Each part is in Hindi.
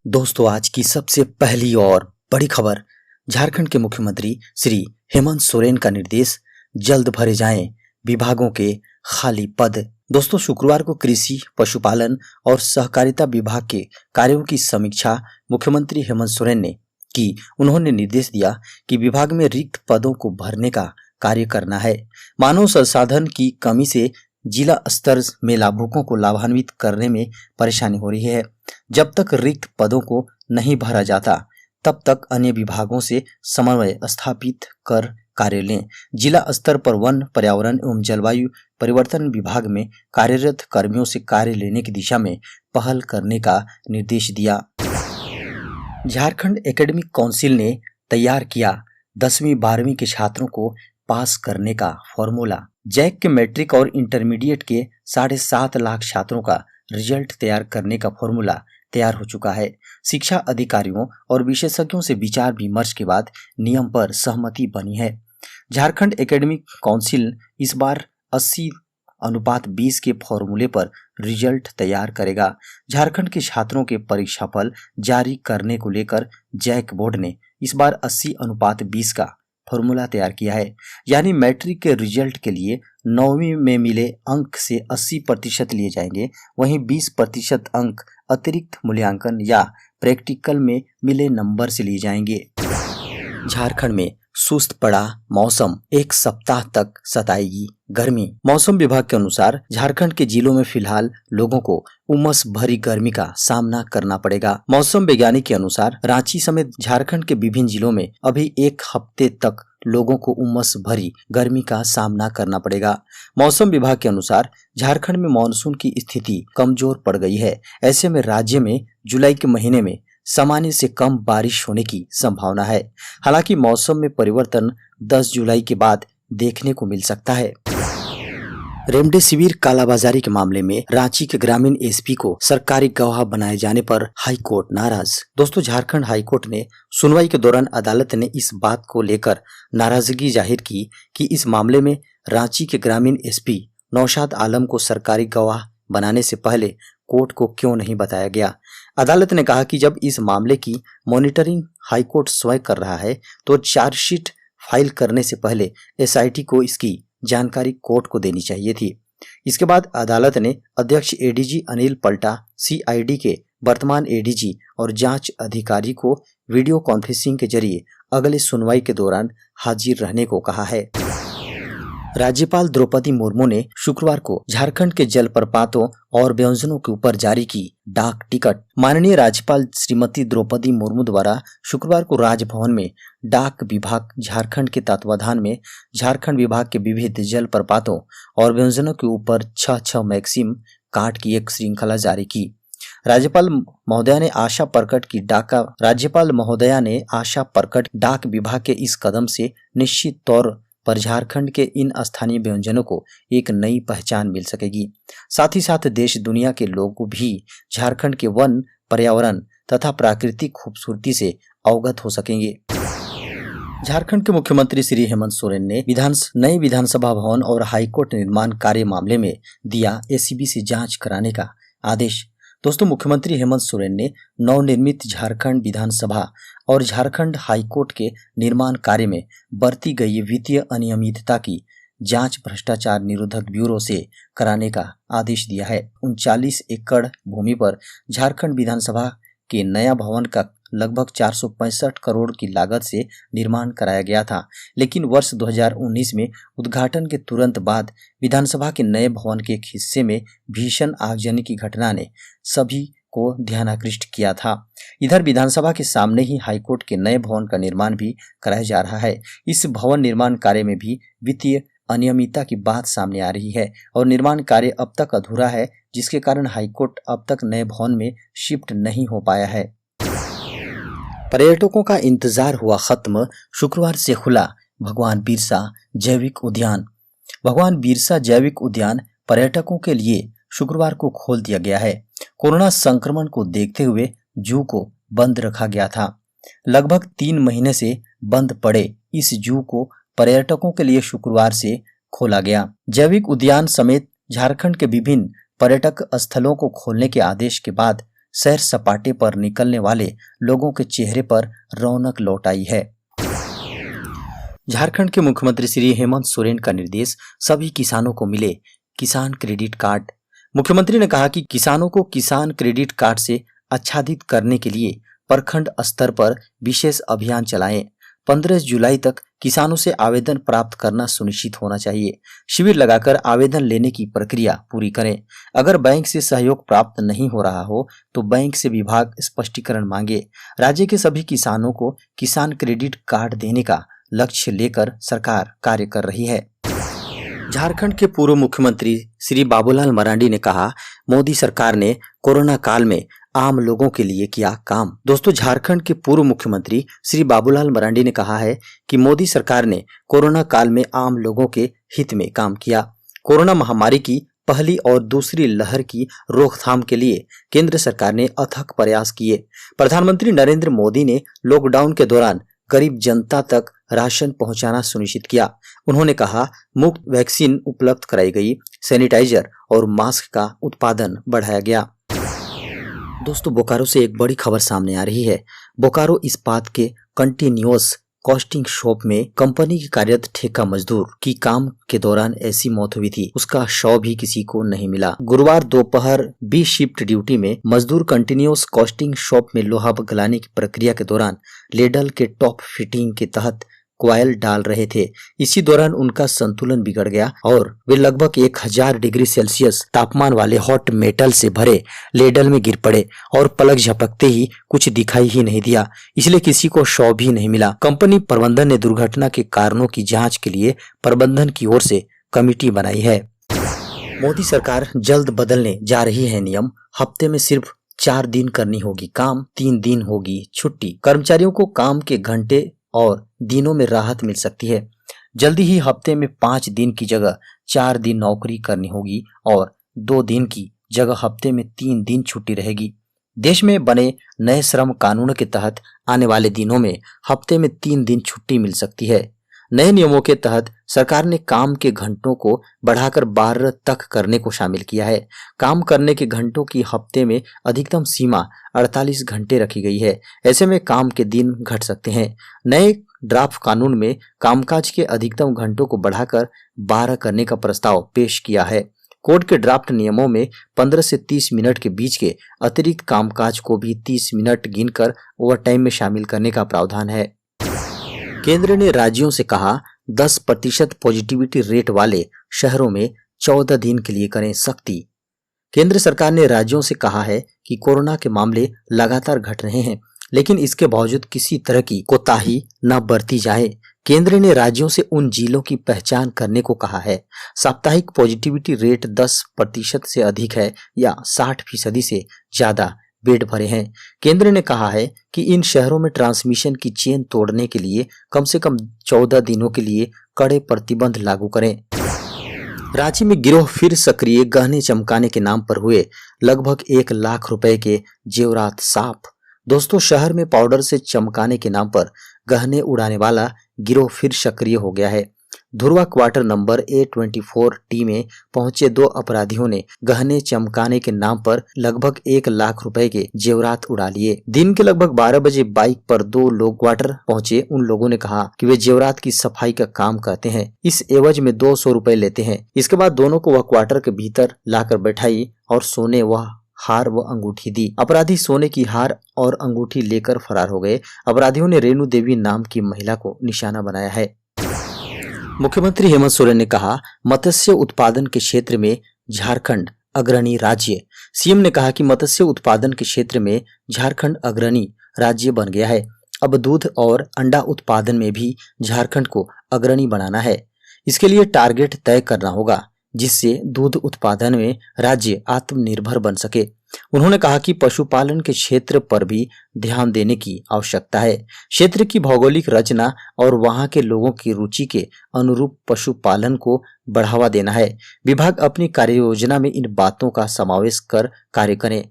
दोस्तों, आज की सबसे पहली और बड़ी खबर। झारखंड के मुख्यमंत्री श्री हेमंत सोरेन का निर्देश, जल्द भरे जाएं विभागों के खाली पद। दोस्तों, शुक्रवार को कृषि, पशुपालन और सहकारिता विभाग के कार्यों की समीक्षा मुख्यमंत्री हेमंत सोरेन ने की। उन्होंने निर्देश दिया कि विभाग में रिक्त पदों को भरने का कार्य करना है। मानव संसाधन की कमी से जिला स्तर में लाभुकों को लाभान्वित करने में परेशानी हो रही है। जब तक रिक्त पदों को नहीं भरा जाता, तब तक अन्य विभागों से समन्वय स्थापित कर कार्य लें। जिला स्तर पर वन, पर्यावरण एवं जलवायु परिवर्तन विभाग में कार्यरत कर्मियों से कार्य लेने की दिशा में पहल करने का निर्देश दिया। झारखंड एकेडमिक काउंसिल ने तैयार किया 10वीं 12वीं के छात्रों को पास करने का फॉर्मूला। जैक के मैट्रिक और इंटरमीडिएट के 7.5 लाख छात्रों का रिजल्ट तैयार करने का फॉर्मूला तैयार हो चुका है। शिक्षा अधिकारियों और विशेषज्ञों से विचार विमर्श के बाद नियम पर सहमति बनी है। झारखंड एकेडमिक काउंसिल इस बार 80:20 के फॉर्मूले पर रिजल्ट तैयार करेगा। झारखंड के छात्रों के परीक्षाफल जारी करने को लेकर जैक बोर्ड ने इस बार 80:20 का फॉर्मूला तैयार किया है। यानी मैट्रिक के रिजल्ट के लिए 9वीं में मिले अंक से 80% लिए जाएंगे, वहीं 20% अंक अतिरिक्त मूल्यांकन या प्रैक्टिकल में मिले नंबर से लिए जाएंगे। झारखंड में सुस्त पड़ा मौसम, एक सप्ताह तक सताएगी गर्मी। मौसम विभाग के अनुसार झारखंड के जिलों में फिलहाल लोगों को उमस भरी गर्मी का सामना करना पड़ेगा। मौसम वैज्ञानिक के अनुसार रांची समेत झारखंड के विभिन्न जिलों में अभी एक हफ्ते तक लोगों को उमस भरी गर्मी का सामना करना पड़ेगा। मौसम विभाग के अनुसार झारखंड में मानसून की स्थिति कमजोर पड़ गई है। ऐसे में राज्य में जुलाई के महीने में सामान्य से कम बारिश होने की संभावना है। हालांकि मौसम में परिवर्तन 10 जुलाई के बाद देखने को मिल सकता है। रेमडेसिविर कालाबाजारी के मामले में रांची के ग्रामीण एसपी को सरकारी गवाह बनाए जाने पर हाईकोर्ट नाराज। दोस्तों, झारखंड हाईकोर्ट ने सुनवाई के दौरान अदालत ने इस बात को लेकर नाराजगी जाहिर की कि इस मामले में रांची के ग्रामीण एसपी नौशाद आलम को सरकारी गवाह बनाने से पहले कोर्ट को क्यों नहीं बताया गया। अदालत ने कहा कि जब इस मामले की मॉनिटरिंग हाईकोर्ट स्वयं कर रहा है, तो चार्जशीट फाइल करने से पहले एसआईटी को इसकी जानकारी कोर्ट को देनी चाहिए थी। इसके बाद अदालत ने अध्यक्ष एडीजी अनिल पल्टा, सीआईडी के वर्तमान एडीजी और जांच अधिकारी को वीडियो कॉन्फ्रेंसिंग के जरिए अगले सुनवाई के दौरान हाजिर रहने को कहा है। राज्यपाल द्रौपदी मुर्मू ने शुक्रवार को झारखंड के जलप्रपातों और व्यंजनों के ऊपर जारी की डाक टिकट। माननीय राज्यपाल श्रीमती द्रौपदी मुर्मू द्वारा शुक्रवार को राजभवन में डाक विभाग झारखंड के तत्वाधान में झारखंड विभाग के विविध जलप्रपातों और व्यंजनों के ऊपर 6 मैक्सिम कार्ड की एक श्रृंखला जारी की। राज्यपाल महोदया ने आशा प्रकट डाक विभाग के इस कदम से निश्चित तौर पर झारखंड के इन स्थानीय व्यंजनों को एक नई पहचान मिल सकेगी। साथ ही साथ देश दुनिया के लोग भी झारखंड के वन, पर्यावरण तथा प्राकृतिक खूबसूरती से अवगत हो सकेंगे। झारखंड के मुख्यमंत्री श्री हेमंत सोरेन ने नए विधानसभा भवन और हाईकोर्ट निर्माण कार्य मामले में दिया एसीबी से जांच कराने का आदेश। दोस्तों, मुख्यमंत्री हेमंत सोरेन ने नवनिर्मित झारखंड विधानसभा और झारखंड हाईकोर्ट के निर्माण कार्य में बरती गई वित्तीय अनियमितता की जांच भ्रष्टाचार निरोधक ब्यूरो से कराने का आदेश दिया है। 39 एकड़ भूमि पर झारखंड विधानसभा के नया भवन का लगभग 465 करोड़ की लागत से निर्माण कराया गया था, लेकिन वर्ष 2019 में उद्घाटन के तुरंत बाद विधानसभा के नए भवन के एक हिस्से में भीषण आगजनी की घटना ने सभी को ध्यानाकृष्ट किया था। इधर विधानसभा के सामने ही हाईकोर्ट के नए भवन का निर्माण भी कराया जा रहा है। इस भवन निर्माण कार्य में भी वित्तीय अनियमितता की बात सामने आ रही है और निर्माण कार्य अब तक अधूरा है, जिसके कारण हाईकोर्ट अब तक नए भवन में शिफ्ट नहीं हो पाया है। पर्यटकों का इंतजार हुआ खत्म, शुक्रवार से खुला भगवान बिरसा जैविक उद्यान। भगवान बिरसा जैविक उद्यान पर्यटकों के लिए शुक्रवार को खोल दिया गया है। कोरोना संक्रमण को देखते हुए जू को बंद रखा गया था। लगभग 3 महीने से बंद पड़े इस जू को पर्यटकों के लिए शुक्रवार से खोला गया। जैविक उद्यान समेत झारखंड के विभिन्न पर्यटक स्थलों को खोलने के आदेश के बाद सैर सपाटे पर निकलने वाले लोगों के चेहरे पर रौनक लौट आई है। झारखंड के मुख्यमंत्री श्री हेमंत सोरेन का निर्देश, सभी किसानों को मिले किसान क्रेडिट कार्ड। मुख्यमंत्री ने कहा कि किसानों को किसान क्रेडिट कार्ड से आच्छादित करने के लिए प्रखंड स्तर पर विशेष अभियान चलाएं। 15 जुलाई तक किसानों से आवेदन प्राप्त करना सुनिश्चित होना चाहिए। शिविर लगाकर आवेदन लेने की प्रक्रिया पूरी करें। अगर बैंक से सहयोग प्राप्त नहीं हो रहा हो तो बैंक से विभाग स्पष्टीकरण मांगे। राज्य के सभी किसानों को किसान क्रेडिट कार्ड देने का लक्ष्य लेकर सरकार कार्य कर रही है। झारखंड के पूर्व मुख्यमंत्री श्री बाबूलाल मरांडी ने कहा, मोदी सरकार ने कोरोना काल में आम लोगों के लिए किया काम। दोस्तों, झारखंड के पूर्व मुख्यमंत्री श्री बाबूलाल मरांडी ने कहा है कि मोदी सरकार ने कोरोना काल में आम लोगों के हित में काम किया। कोरोना महामारी की पहली और दूसरी लहर की रोकथाम के लिए केंद्र सरकार ने अथक प्रयास किए। प्रधानमंत्री नरेंद्र मोदी ने लॉकडाउन के दौरान गरीब जनता तक राशन पहुंचाना सुनिश्चित किया। उन्होंने कहा, मुफ्त वैक्सीन उपलब्ध कराई गई, सैनिटाइजर और मास्क का उत्पादन बढ़ाया गया। दोस्तों, बोकारो से एक बड़ी खबर सामने आ रही है। बोकारो इस्पात के कंटिन्यूअस कॉस्टिंग शॉप में कंपनी के कार्यरत ठेका मजदूर की काम के दौरान ऐसी मौत हुई थी, उसका शव भी किसी को नहीं मिला। गुरुवार दोपहर बी शिफ्ट ड्यूटी में मजदूर कंटिन्यूअस कॉस्टिंग शॉप में लोहा गलाने की प्रक्रिया के दौरान लेडल के टॉप फिटिंग के तहत क्वायल डाल रहे थे। इसी दौरान उनका संतुलन बिगड़ गया और वे लगभग 1000 डिग्री सेल्सियस तापमान वाले हॉट मेटल से भरे लेडल में गिर पड़े और पलक झपकते ही कुछ दिखाई ही नहीं दिया, इसलिए किसी को शव भी नहीं मिला। कंपनी प्रबंधन ने दुर्घटना के कारणों की जांच के लिए प्रबंधन की ओर से कमेटी बनाई है। मोदी सरकार जल्द बदलने जा रही है नियम। हफ्ते में सिर्फ 4 दिन करनी होगी काम, 3 दिन होगी छुट्टी। कर्मचारियों को काम के घंटे और दिनों में राहत मिल सकती है। जल्दी ही हफ्ते में 5 दिन की जगह 4 दिन नौकरी करनी होगी और 2 दिन की जगह हफ्ते में 3 दिन छुट्टी रहेगी। देश में बने नए श्रम कानून के तहत आने वाले दिनों में हफ्ते में 3 दिन छुट्टी मिल सकती है। नए नियमों के तहत सरकार ने काम के घंटों को बढ़ाकर 12 तक करने को शामिल किया है। काम करने के घंटों की हफ्ते में अधिकतम सीमा 48 घंटे रखी गई है। ऐसे में काम के दिन घट सकते हैं। नए ड्राफ्ट कानून में कामकाज के अधिकतम घंटों को बढ़ाकर 12 करने का प्रस्ताव पेश किया है। कोर्ट के ड्राफ्ट नियमों में 15 से 30 मिनट के बीच के अतिरिक्त कामकाज को भी 30 मिनट गिनकर ओवरटाइम में शामिल करने का प्रावधान है। केंद्र ने राज्यों से कहा, 10% पॉजिटिविटी रेट वाले शहरों में 14 दिन के लिए करें सख्ती। केंद्र सरकार ने राज्यों से कहा है कि कोरोना के मामले लगातार घट रहे हैं, लेकिन इसके बावजूद किसी तरह की कोताही न बरती जाए। केंद्र ने राज्यों से उन जिलों की पहचान करने को कहा है साप्ताहिक पॉजिटिविटी रेट 10% से अधिक है या 60% से ज्यादा बेड भरे हैं। केंद्र ने कहा है कि इन शहरों में ट्रांसमिशन की चेन तोड़ने के लिए कम से कम 14 दिनों के लिए कड़े प्रतिबंध लागू करें। रांची में गिरोह फिर सक्रिय, गहने चमकाने के नाम पर हुए लगभग 1 लाख रुपए के जेवरात साफ। दोस्तों, शहर में पाउडर से चमकाने के नाम पर गहने उड़ाने वाला गिरोह फिर सक्रिय हो गया है। धुरवा क्वार्टर नंबर A24T में पहुंचे 2 अपराधियों ने गहने चमकाने के नाम पर लगभग 1 लाख रुपए के जेवरात उड़ा लिए। दिन के लगभग 12 बजे बाइक पर 2 लोग क्वार्टर पहुंचे। उन लोगों ने कहा कि वे जेवरात की सफाई का काम करते हैं, इस एवज में 200 रुपए लेते हैं। इसके बाद दोनों को वह क्वार्टर के भीतर लाकर बैठाई और सोने व हार व अंगूठी दी। अपराधी सोने की हार और अंगूठी लेकर फरार हो गए। अपराधियों ने रेणु देवी नाम की महिला को निशाना बनाया है। मुख्यमंत्री हेमंत सोरेन ने कहा, मत्स्य उत्पादन के क्षेत्र में झारखंड अग्रणी राज्य। सीएम ने कहा कि मत्स्य उत्पादन के क्षेत्र में झारखंड अग्रणी राज्य बन गया है। अब दूध और अंडा उत्पादन में भी झारखंड को अग्रणी बनाना है। इसके लिए टारगेट तय करना होगा जिससे दूध उत्पादन में राज्य आत्मनिर्भर बन सके। उन्होंने कहा कि पशुपालन के क्षेत्र पर भी ध्यान देने की आवश्यकता है। क्षेत्र की भौगोलिक रचना और वहां के लोगों की रुचि के अनुरूप पशुपालन को बढ़ावा देना है। विभाग अपनी कार्य योजना में इन बातों का समावेश कर कार्य करें।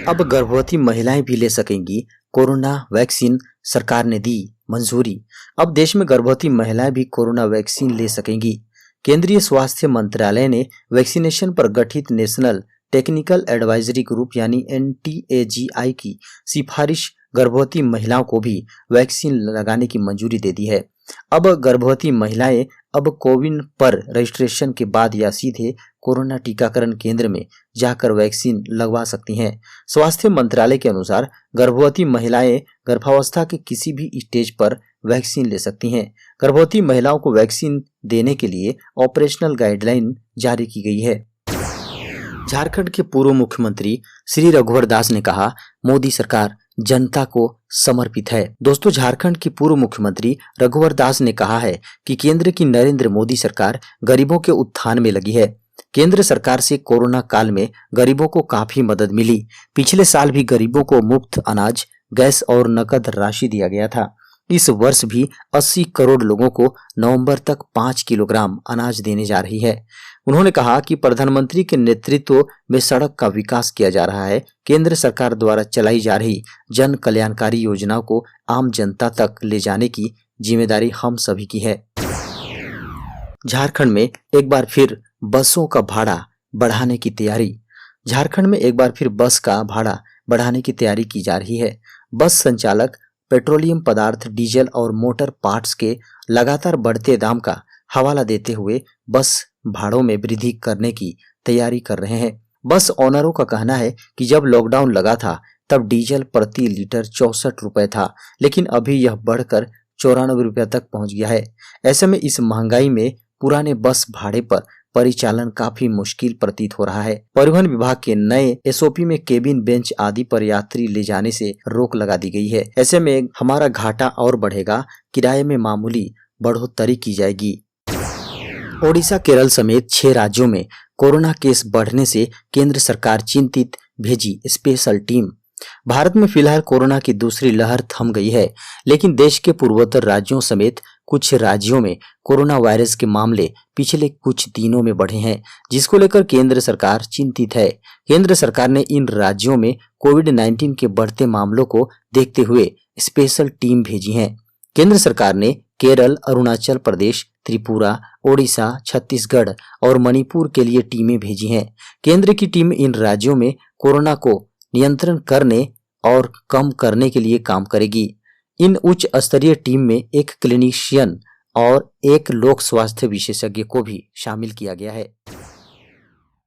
अब गर्भवती महिलाएं भी ले सकेंगी कोरोना वैक्सीन, सरकार ने दी मंजूरी। अब देश में गर्भवती महिलाएं भी कोरोना वैक्सीन ले सकेंगी। केंद्रीय स्वास्थ्य मंत्रालय ने वैक्सीनेशन पर गठित नेशनल टेक्निकल एडवाइजरी ग्रुप यानी NTAGI की सिफारिश गर्भवती महिलाओं को भी वैक्सीन लगाने की मंजूरी दे दी है। अब गर्भवती महिलाएं अब कोविन पर रजिस्ट्रेशन के बाद या सीधे कोरोना टीकाकरण केंद्र में जाकर वैक्सीन लगवा सकती हैं। स्वास्थ्य मंत्रालय के अनुसार गर्भवती महिलाएं गर्भावस्था के किसी भी स्टेज पर वैक्सीन ले सकती हैं। गर्भवती महिलाओं को वैक्सीन देने के लिए ऑपरेशनल गाइडलाइन जारी की गई है। झारखंड के पूर्व मुख्यमंत्री श्री रघुवर दास ने कहा, मोदी सरकार जनता को समर्पित है। दोस्तों, झारखंड के पूर्व मुख्यमंत्री रघुवर दास ने कहा है कि केंद्र की नरेंद्र मोदी सरकार गरीबों के उत्थान में लगी है। केंद्र सरकार से कोरोना काल में गरीबों को काफी मदद मिली। पिछले साल भी गरीबों को मुफ्त अनाज, गैस और नकद राशि दिया गया था। इस वर्ष भी 80 करोड़ लोगों को नवंबर तक 5 किलोग्राम अनाज देने जा रही है। उन्होंने कहा कि प्रधानमंत्री के नेतृत्व में सड़क का विकास किया जा रहा है। केंद्र सरकार द्वारा चलाई जा रही जन कल्याणकारी योजनाओं को आम जनता तक ले जाने की जिम्मेदारी हम सभी की है। झारखंड में एक बार फिर बसों का भाड़ा बढ़ाने की तैयारी। झारखंड में एक बार फिर बस का भाड़ा बढ़ाने की तैयारी की जा रही है। बस संचालक पेट्रोलियम पदार्थ, डीजल और मोटर पार्ट्स के लगातार बढ़ते दाम का हवाला देते हुए बस भाड़ों में वृद्धि करने की तैयारी कर रहे हैं। बस ओनरों का कहना है कि जब लॉकडाउन लगा था तब डीजल प्रति लीटर 64 रुपए था, लेकिन अभी यह बढ़कर 94 रुपये तक पहुंच गया है। ऐसे में इस महंगाई में पुराने बस भाड़े पर परिचालन काफी मुश्किल प्रतीत हो रहा है। परिवहन विभाग के नए SOP में केबिन, बेंच आदि पर यात्री ले जाने से रोक लगा दी गई है। ऐसे में हमारा घाटा और बढ़ेगा, किराए में मामूली बढ़ोतरी की जाएगी। ओडिशा, केरल समेत 6 राज्यों में कोरोना केस बढ़ने से केंद्र सरकार चिंतित, भेजी स्पेशल टीम। भारत में फिलहाल कोरोना की दूसरी लहर थम गई है, लेकिन देश के पूर्वोत्तर राज्यों समेत कुछ राज्यों में कोरोना वायरस के मामले पिछले कुछ दिनों में बढ़े हैं, जिसको लेकर केंद्र सरकार चिंतित है। केंद्र सरकार ने इन राज्यों में कोविड-19 के बढ़ते मामलों को देखते हुए स्पेशल टीम भेजी है। केंद्र सरकार ने केरल, अरुणाचल प्रदेश, त्रिपुरा, ओडिशा, छत्तीसगढ़ और मणिपुर के लिए टीमें भेजी हैं। केंद्र की टीम इन राज्यों में कोरोना को नियंत्रण करने और कम करने के लिए काम करेगी। इन उच्च स्तरीय टीम में एक क्लिनिशियन और एक लोक स्वास्थ्य विशेषज्ञ को भी शामिल किया गया है।